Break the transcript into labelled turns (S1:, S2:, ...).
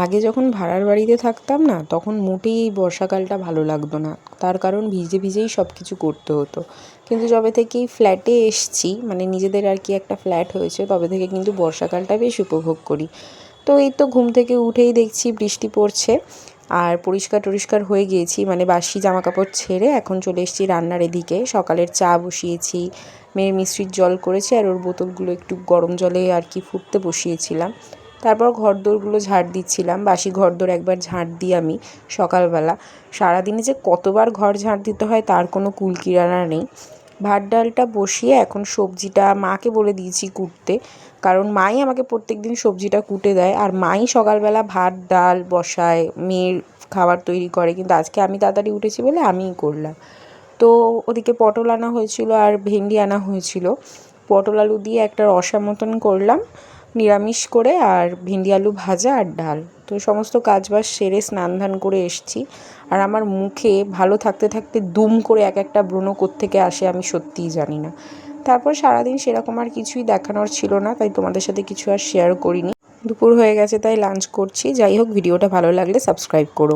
S1: আগে যখন ভাড়ার বাড়িতে থাকতাম না, তখন মোটেই এই বর্ষাকালটা ভালো লাগতো না। তার কারণ ভিজে ভিজেই সব কিছু করতে হতো। কিন্তু যবে থেকেই ফ্ল্যাটে এসছি, মানে নিজেদের আর কি একটা ফ্ল্যাট হয়েছে, তবে থেকে কিন্তু বর্ষাকালটা বেশ উপভোগ করি। তো এই তো ঘুম থেকে উঠেই দেখছি বৃষ্টি পড়ছে, আর পরিষ্কার টরিষ্কার হয়ে গিয়েছি, মানে বাসি জামাকাপড় ছেড়ে এখন চলে এসেছি রান্নার এদিকে। সকালের চা বসিয়েছি, মেয়ের মিষ্টির জল করেছি, আর ওর বোতলগুলো একটু গরম জলে আর কি ফুটতে বসিয়েছিলাম। তারপর ঘরদোরগুলো ঝাড় দিচ্ছিলাম, বাসি ঘরদোর একবার ঝাড় দিই আমি সকালবেলা। সারাদিনে যে কতবার ঘর ঝাড় দিতে হয় তার কোনো কুলকিনারা নেই। ভাত ডালটা বসিয়ে এখন সবজিটা মাকে বলে দিয়েছি কুটতে, কারণ মাই আমাকে প্রত্যেকদিন সবজিটা কুটে দেয়, আর মাই সকালবেলা ভাত ডাল বসায়, মেয়ের খাবার তৈরি করে। কিন্তু আজকে আমি তাড়াতাড়ি উঠেছি বলে আমিই করলাম। তো ওদিকে পটল আনা হয়েছিল আর ভেন্ডি আনা হয়েছিল, পটল আলু দিয়ে একটা রসা মতন করলাম নিরামিষ করে, আর ভেন্ডি আলু ভাজা আর ডাল। তো সমস্ত কাজবাজ সেরে স্নান ধান করে এসছি, আর আমার মুখে ভালো থাকতে থাকতে দুম করে এক একটা ব্রণ কোত্থেকে আসে আমি সত্যিই জানি না। তারপর সারাদিন সেরকম আর কিছুই দেখানোর ছিল না, তাই তোমাদের সাথে কিছু আর শেয়ার করিনি। দুপুর হয়ে গেছে তাই লাঞ্চ করছি। যাই হোক, ভিডিওটা ভালো লাগলে সাবস্ক্রাইব করো।